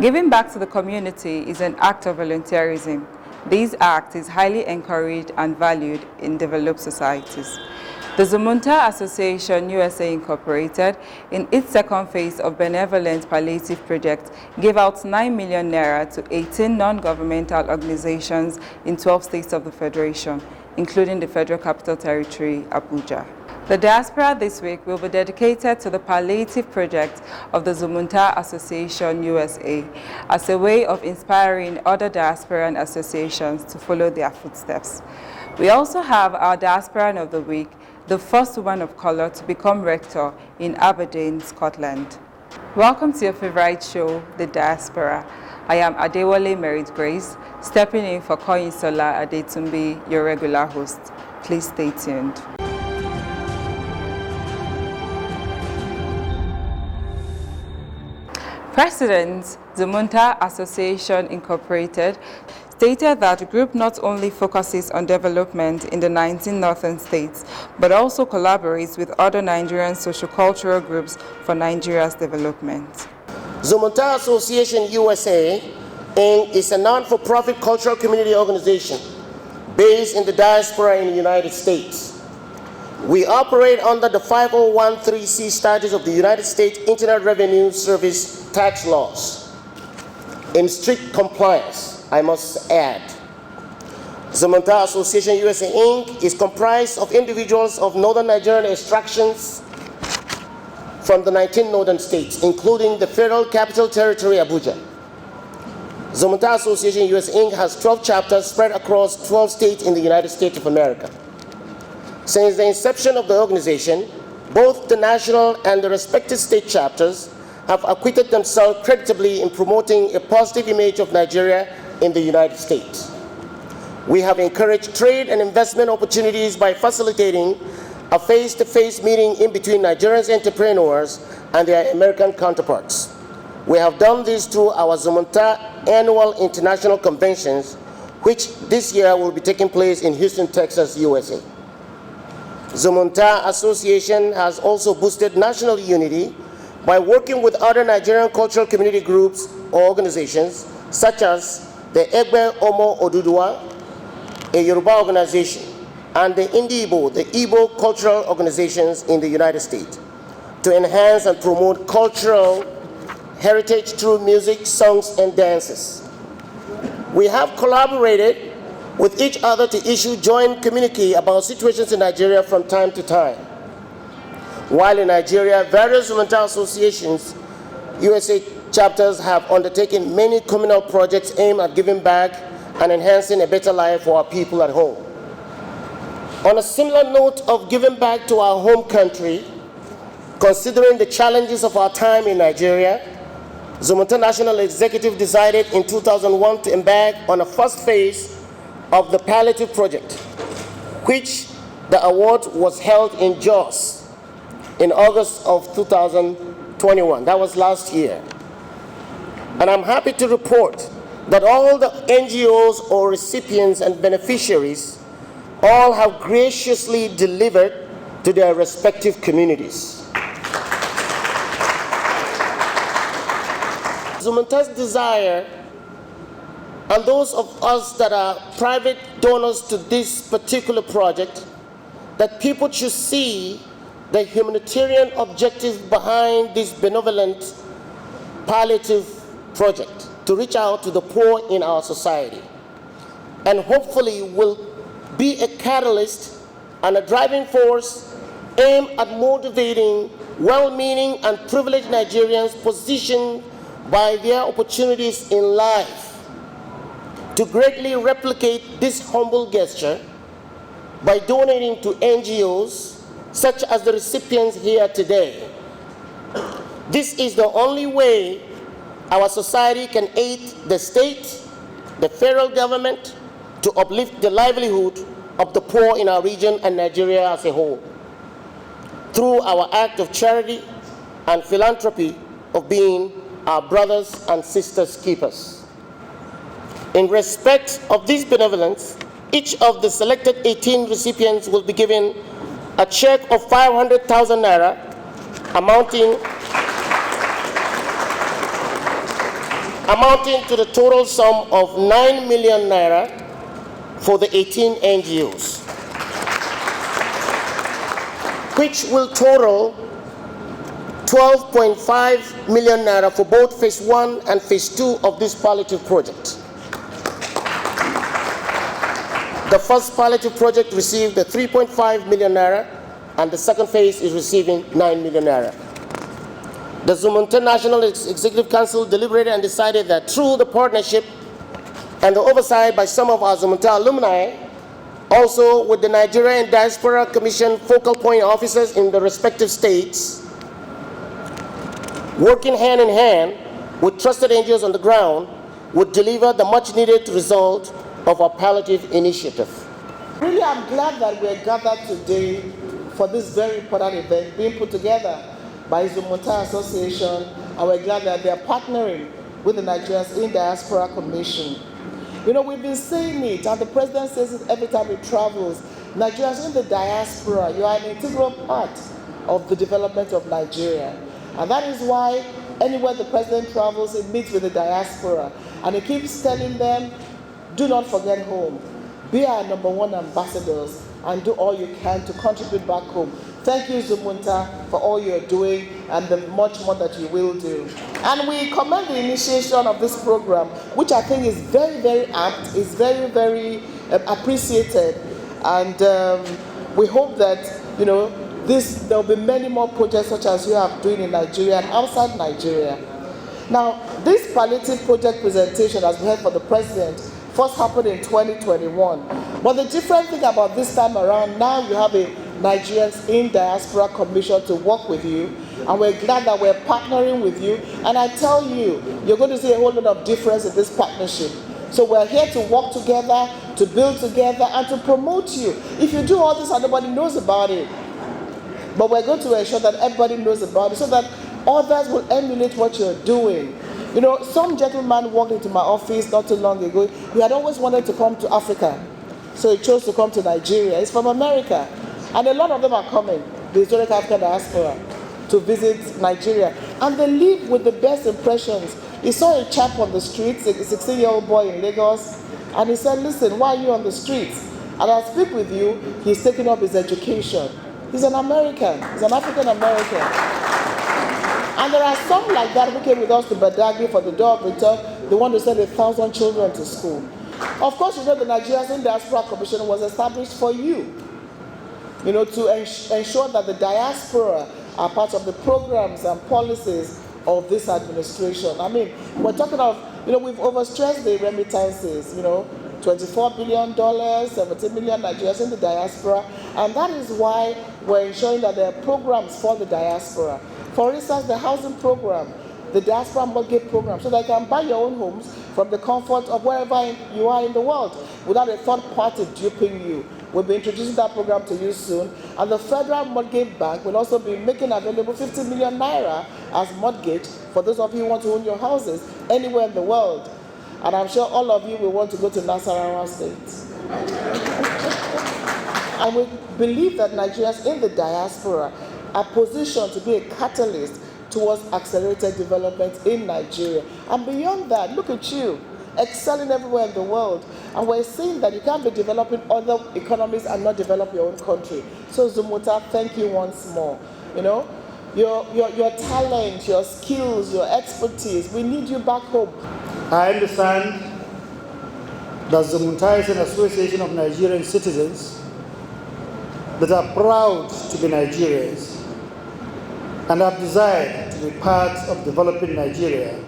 Giving back to the community is an act of volunteerism. This act is highly encouraged and valued in developed societies. The Zumunta Association USA Incorporated, in its second phase of Benevolent Palliative Project, gave out 9 million naira to 18 non-governmental organizations in 12 states of the Federation, including the Federal Capital Territory, Abuja. The Diaspora this week will be dedicated to the palliative project of the Zumunta Association USA as a way of inspiring other diasporan associations to follow their footsteps. We also have our Diasporan of the Week, the first woman of color to become rector in Aberdeen, Scotland. Welcome to your favorite show, The Diaspora. I am Adewale Merit Grace, stepping in for Koyinsola Adetumbi, your regular host. Please stay tuned. President, Zumunta Association Incorporated, stated that the group not only focuses on development in the 19 northern states, but also collaborates with other Nigerian sociocultural groups for Nigeria's development. Zumunta Association USA, Inc. is a non-for-profit cultural community organization based in the diaspora in the United States. We operate under the 5013C status of the United States Internal Revenue Service tax laws, in strict compliance, I must add. Zumunta Association USA Inc. is comprised of individuals of northern Nigerian extractions from the 19 northern states, including the Federal Capital Territory, Abuja. Zumunta Association USA Inc. has 12 chapters spread across 12 states in the United States of America. Since the inception of the organization, both the national and the respective state chapters have acquitted themselves creditably in promoting a positive image of Nigeria in the United States. We have encouraged trade and investment opportunities by facilitating a face-to-face meeting in between Nigerian entrepreneurs and their American counterparts. We have done this through our Zumunta annual international conventions, which this year will be taking place in Houston, Texas, USA. Zumunta Association has also boosted national unity by working with other Nigerian cultural community groups or organizations, such as the Egbe Omo Oduduwa, a Yoruba organization, and the Indibo, the Igbo cultural organizations in the United States, to enhance and promote cultural heritage through music, songs, and dances. We have collaborated with each other to issue joint communique about situations in Nigeria from time to time. While in Nigeria, various Zumunta Associations USA chapters have undertaken many communal projects aimed at giving back and enhancing a better life for our people at home. On a similar note of giving back to our home country, considering the challenges of our time in Nigeria, Zumunta National Executive decided in 2001 to embark on a first phase of the palliative project, which the award was held in Jos in August of 2021. That was last year. And I'm happy to report that all the NGOs or recipients and beneficiaries all have graciously delivered to their respective communities. Zumunta's desire, and those of us that are private donors to this particular project, that people should see the humanitarian objective behind this benevolent palliative project to reach out to the poor in our society, and hopefully will be a catalyst and a driving force aimed at motivating well-meaning and privileged Nigerians positioned by their opportunities in life to greatly replicate this humble gesture by donating to NGOs such as the recipients here today. This is the only way our society can aid the state, the federal government, to uplift the livelihood of the poor in our region and Nigeria as a whole, through our act of charity and philanthropy of being our brothers and sisters keepers. In respect of this benevolence, each of the selected 18 recipients will be given a check of 500,000 naira amounting to the total sum of 9 million naira for the 18 NGOs, which will total 12.5 million naira for both phase 1 and phase 2 of this palliative project. The first palliative project received the 3.5 million naira, and the second phase is receiving 9 million naira. The Zumunta National Executive Council deliberated and decided that through the partnership and the oversight by some of our Zumunta alumni, also with the Nigerian Diaspora Commission focal point officers in the respective states, working hand in hand with trusted NGOs on the ground, would deliver the much needed result of our palliative initiative. Really, I'm glad that we're gathered today for this very important event being put together by Zumunta Association, and we're glad that they're partnering with the Nigerians in Diaspora Commission. You know, we've been saying it, and the president says it every time he travels. Nigerians in the diaspora, you are an integral part of the development of Nigeria. And that is why anywhere the president travels, he meets with the diaspora. And he keeps telling them, do not forget home. Be our #1 ambassadors and do all you can to contribute back home. Thank you, Zumunta, for all you're doing and the much more that you will do. And we commend the initiation of this program, which I think is very, very apt, is very, very appreciated. And we hope that, you know, there will be many more projects such as you are doing in Nigeria and outside Nigeria. Now, this palliative project presentation, as we heard from the president, first happened in 2021. But the different thing about this time around, now you have a Nigerians in Diaspora Commission to work with you, and we're glad that we're partnering with you. And I tell you, you're going to see a whole lot of difference in this partnership. So we're here to work together, to build together, and to promote you. If you do all this and nobody knows about it, but we're going to ensure that everybody knows about it so that others will emulate what you're doing. You know, some gentleman walked into my office not too long ago. He had always wanted to come to Africa, so he chose to come to Nigeria. He's from America, and a lot of them are coming, the historic African diaspora, to visit Nigeria. And they leave with the best impressions. He saw a chap on the streets, a 16-year-old boy in Lagos, and he said, listen, why are you on the streets? And I'll speak with you. He's taking up his education. He's an American. He's an African American. And there are some like that who came with us to Badagry for the door of return. They want to send 1,000 children to school. Of course, you know the Nigerians in Diaspora Commission was established for you. You know, to ensure that the diaspora are part of the programs and policies of this administration. I mean, we're talking of, you know, we've overstressed the remittances, you know, $24 billion, 17 million Nigerians in the diaspora, and that is why we're ensuring that there are programs for the diaspora. For instance, the housing program, the diaspora mortgage program, so that you can buy your own homes from the comfort of wherever you are in the world without a third party duping you. We'll be introducing that program to you soon. And the Federal Mortgage Bank will also be making available 50 million naira as mortgage for those of you who want to own your houses anywhere in the world. And I'm sure all of you will want to go to Nasarawa State. And we believe that Nigerians in the diaspora are positioned to be a catalyst towards accelerated development in Nigeria. And beyond that, look at you, excelling everywhere in the world. And we're seeing that you can't be developing other economies and not develop your own country. So Zumunta, thank you once more. You know, your talent, your skills, your expertise, we need you back home. I understand that Zumunta is an association of Nigerian citizens that are proud to be Nigerians and have desired to be part of developing Nigeria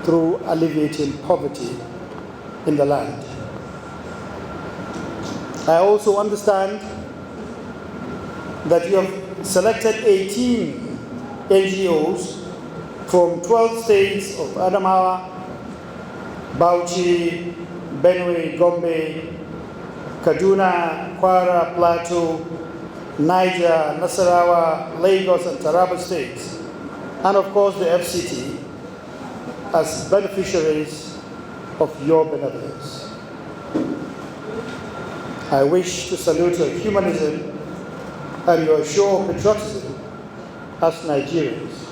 through alleviating poverty in the land. I also understand that you have selected 18 NGOs from 12 states of Adamawa, Bauchi, Benue, Gombe, Kaduna, Kwara, Plateau, Niger, Nasarawa, Lagos, and Taraba states, and of course the FCT, as beneficiaries of your benevolence. I wish to salute your humanism and your show of patriotism as Nigerians,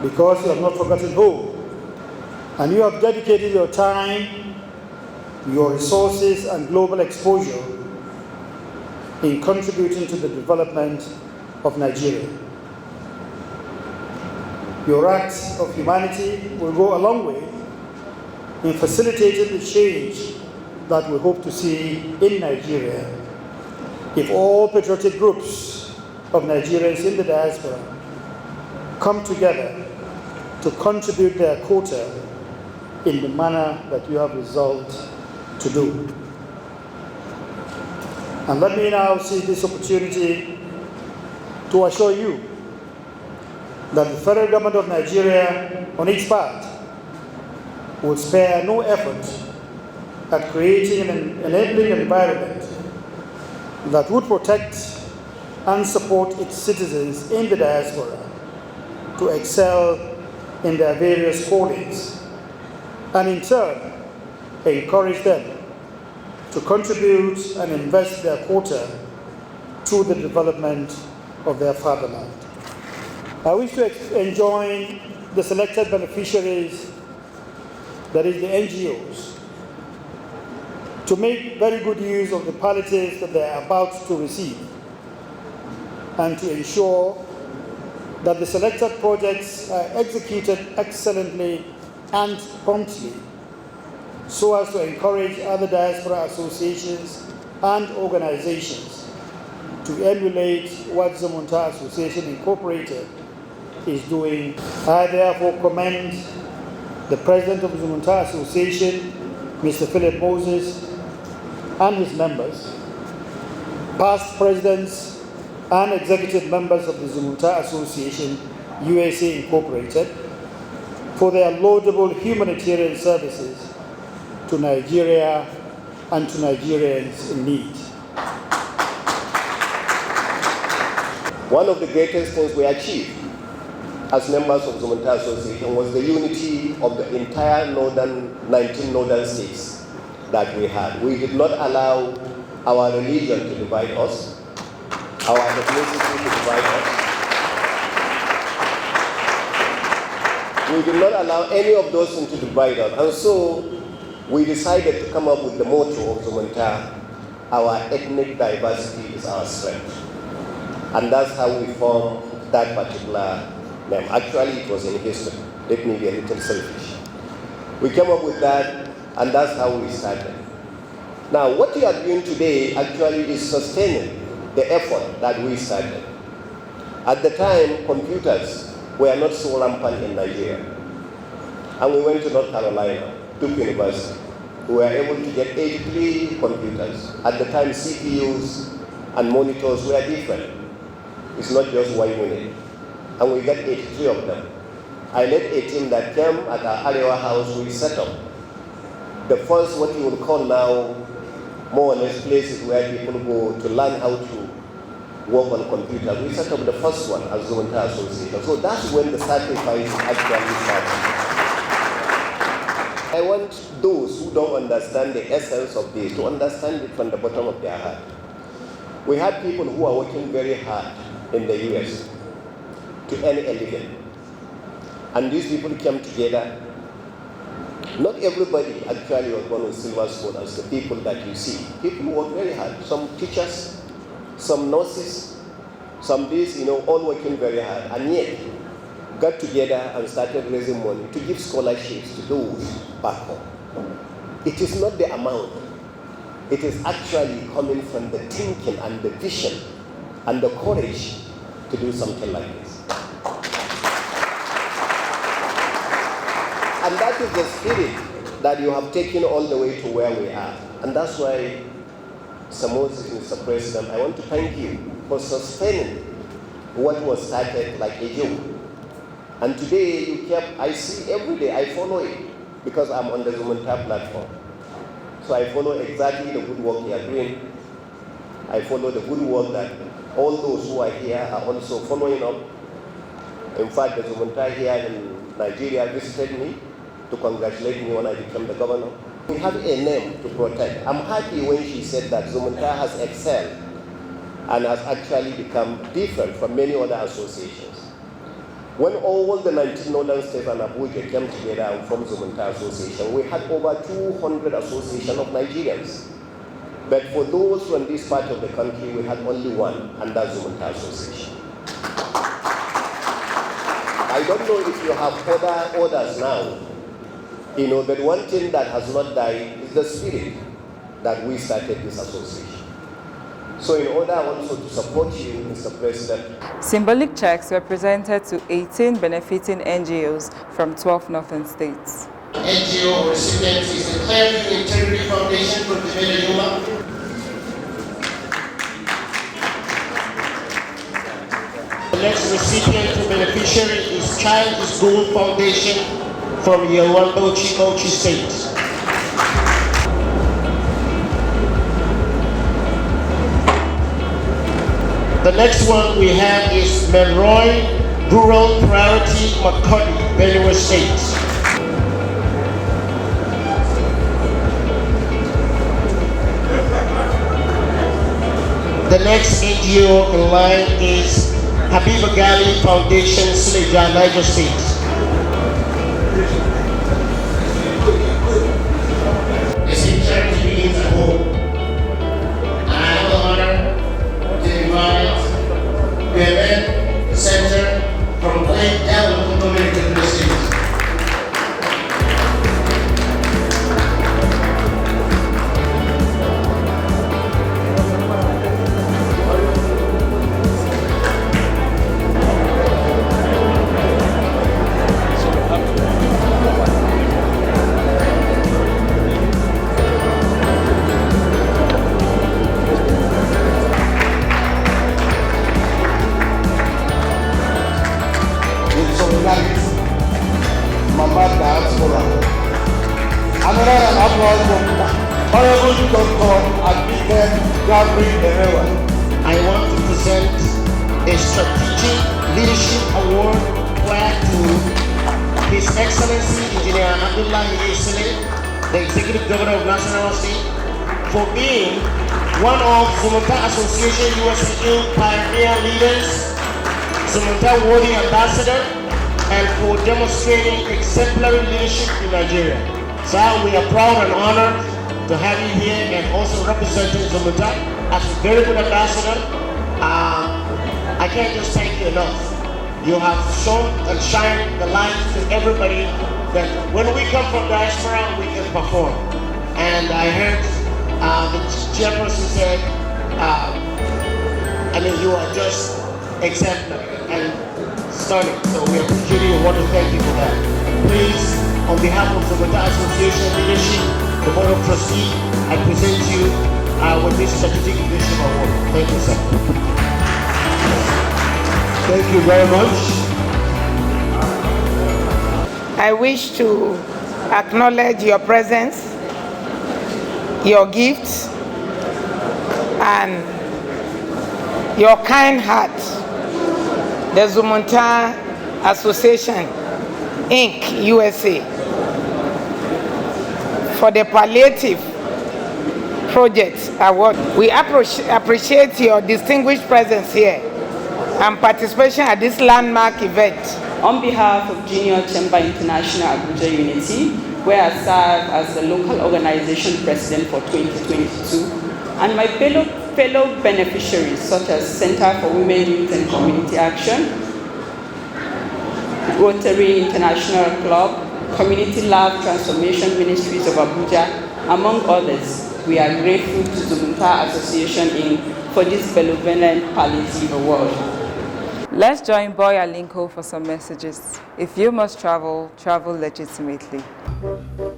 because you have not forgotten home And you have dedicated your time, your resources, and global exposure in contributing to the development of Nigeria. Your acts of humanity will go a long way in facilitating the change that we hope to see in Nigeria if all patriotic groups of Nigerians in the diaspora come together to contribute their quota in the manner that you have resolved to do. And let me now seize this opportunity to assure you that the federal government of Nigeria, on its part, will spare no effort at creating an enabling environment that would protect and support its citizens in the diaspora to excel in their various callings, and in turn encourage them to contribute and invest their quota to the development of their fatherland. I wish to enjoin the selected beneficiaries, that is the NGOs, to make very good use of the palliatives that they are about to receive, and to ensure that the selected projects are executed excellently and promptly, so as to encourage other diaspora associations and organizations to emulate what Zumunta Association Incorporated is doing. I therefore commend the President of the Zumunta Association, Mr. Philip Moses, and his members, past presidents and executive members of the Zumunta Association USA Incorporated, for their laudable humanitarian services to Nigeria and to Nigerians in need. One of the greatest things we achieved as members of the Zumunta Association was the unity of the entire 19 northern states that we had. We did not allow our religion to divide us, our ethnicity to divide us. We did not allow any of those things to divide us. And so we decided to come up with the motto of Zumunta: our ethnic diversity is our strength. And that's how we formed that particular name. Actually, it was in history. Let me be a little selfish. We came up with that, and that's how we started. Now, what we are doing today actually is sustaining the effort that we started. At the time, computers were not so rampant in Nigeria. And we went to North Carolina, Duke University. We were able to get 83 computers. At the time, CPUs and monitors were different. It's not just one unit. And we got 83 of them. I led a team that came at our Arewa house. We set up the first, what you would call now, more or less places where people go to learn how to work on computers. We set up the first one as Zumunta Association. So that's when the sacrifice actually started. I want those who don't understand the essence of this to understand it from the bottom of their heart. We have people who are working very hard in the US to earn a living. And these people came together. Not everybody actually was born with silver spoon as the people that you see. People work very hard. Some teachers, some nurses, some this, all working very hard. And yet, got together and started raising money to give scholarships to those back home. It is not the amount. It is actually coming from the thinking and the vision and the courage to do something like this. And that is the spirit that you have taken all the way to where we are. And that's why, Mr. Moses, Mr. President, I want to thank you for sustaining what was started like a joke. And today you kept, I see every day, I follow it because I'm on the Zumunta platform. So I follow exactly the good work you are doing. I follow the good work that all those who are here are also following up. In fact, the Zumunta here in Nigeria visited me to congratulate me when I became the governor. We have a name to protect. I'm happy when she said that Zumunta has excelled and has actually become different from many other associations. When all the 19 northern states and Abuja came together and formed Zumunta Association, we had over 200 associations of Nigerians. But for those from this part of the country, we had only one, and that's Zumunta Association. I don't know if you have other orders now, but one thing that has not died is the spirit that we started this association. So in order also to support you, Mr. President. Symbolic checks were presented to 18 benefiting NGOs from 12 northern states. NGO recipient is the Clearview Integrity Foundation for Development Yuma. The next recipient and beneficiary is Child is Gold Foundation from Yawando Chikochi State. The next one we have is Melroy Rural Priority Makodi, Benue State. The next NGO in line is Habiba Gali Foundation, Suleja, Niger State. The same charity begins at home. I have the honor to invite Benin Center from Plain Development Community to the state. Mama Diaspora. Another applause from Honorable Dr. Abike Gabriel. I want to present a Strategic Leadership Award to His Excellency Engineer Abdullahi Yesele, the Executive Governor of National State, for being one of Zumunta Association USA pioneer leaders, Zumunta Worthy Ambassador, and for demonstrating exemplary leadership in Nigeria. Sir, we are proud and honored to have you here and also representing Zumunta as a very good ambassador. I can't just thank you enough. You have shown and shined the light to everybody that when we come from Diaspora, we can perform. And I heard the chairperson said, you are just exemplary and stunning. So we appreciate you and want to thank you for that. Please, on behalf of the Zumunta Association leadership, the Board of Trustees, I present you with this Strategic Leadership Award. Thank you, sir. Thank you very much. I wish to acknowledge your presence, your gifts, and your kind heart. The Zumunta Association, Inc., USA, for the Palliative Project Award. We appreciate your distinguished presence here and participation at this landmark event. On behalf of Junior Chamber International Abuja Unity, where I serve as the local organization president for 2022, and my fellow beneficiaries such as Center for Women, Youth and Community Action, Rotary International Club, Community Love Transformation Ministries of Abuja, among others, we are grateful to Zumunta Association Inc. for this benevolent palliative award. Let's join Boy Alinko for some messages. If you must travel, travel legitimately.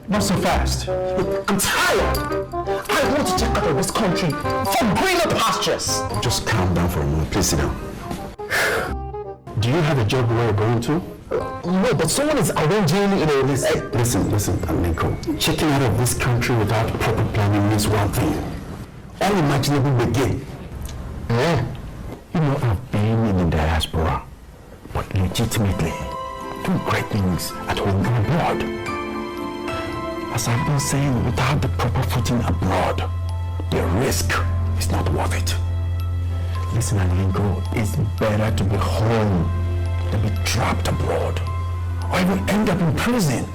Not so fast. I'm tired. I want to check out of this country for greener pastures. Just calm down for a moment. Please sit down. Do you have a job where you're going to? No, but someone is arranging, this. Hey, listen, Alinko. Checking out of this country without proper planning means one thing. Unimaginable begin. I've been in the diaspora, but legitimately do great things at home and abroad. As I've been saying, without the proper footing abroad, the risk is not worth it. Listen, Alinko, it's better to be home they'll be trapped abroad or even end up in prison.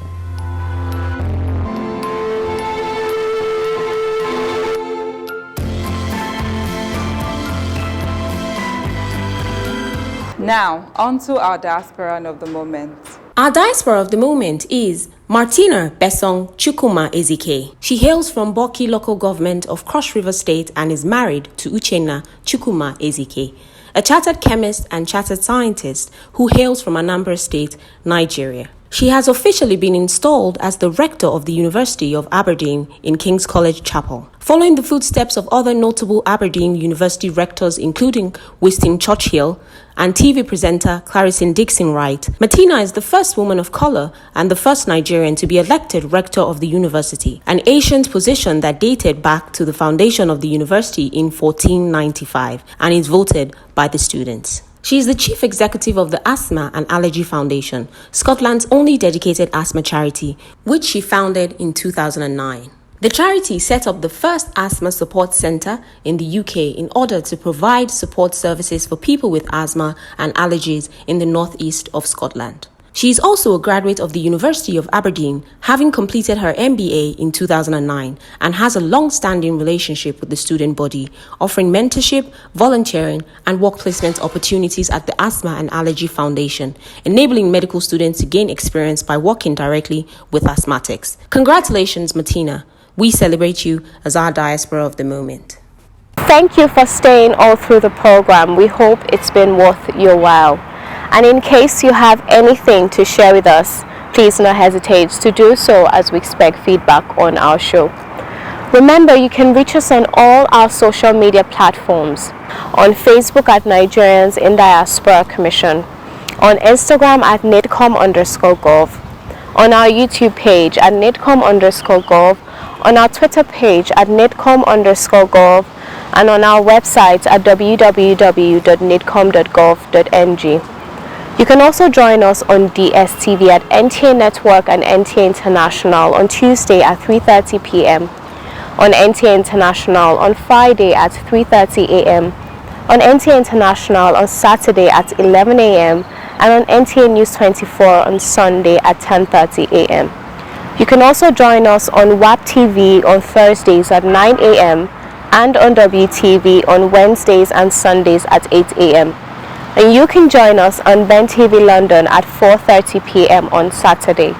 Now, on to our diaspora of the moment. Our diaspora of the moment is Martina Besong Chukwuma Ezike. She hails from Boki local government of Cross River State and is married to Uchenna Chukwuma Ezike, a chartered chemist and chartered scientist who hails from Anambra State, Nigeria. She has officially been installed as the rector of the University of Aberdeen in King's College Chapel, following the footsteps of other notable Aberdeen University rectors including Winston Churchill and TV presenter Clarison Dixon Wright. Martina is the first woman of color and the first Nigerian to be elected rector of the university, an ancient position that dated back to the foundation of the university in 1495 and is voted by the students. She is the chief executive of the Asthma and Allergy Foundation, Scotland's only dedicated asthma charity, which she founded in 2009. The charity set up the first asthma support centre in the UK in order to provide support services for people with asthma and allergies in the northeast of Scotland. She is also a graduate of the University of Aberdeen, having completed her MBA in 2009, and has a long-standing relationship with the student body, offering mentorship, volunteering, and work placement opportunities at the Asthma and Allergy Foundation, enabling medical students to gain experience by working directly with asthmatics. Congratulations, Martina. We celebrate you as our diaspora of the moment. Thank you for staying all through the program. We hope it's been worth your while. And in case you have anything to share with us, please do not hesitate to do so as we expect feedback on our show. Remember, you can reach us on all our social media platforms. On Facebook at Nigerians in Diaspora Commission, on Instagram at NIDCOM_gov, on our YouTube page at NIDCOM_gov, on our Twitter page at NIDCOM_gov, and on our website at www.nidcom.gov.ng. You can also join us on DSTV at NTA Network and NTA International on Tuesday at 3:30 p.m, on NTA International on Friday at 3:30 a.m, on NTA International on Saturday at 11 a.m, and on NTA News 24 on Sunday at 10:30 a.m. You can also join us on WAP TV on Thursdays at 9 a.m. and on WTV on Wednesdays and Sundays at 8 a.m. And you can join us on Ben TV London at 4:30 p.m. on Saturday.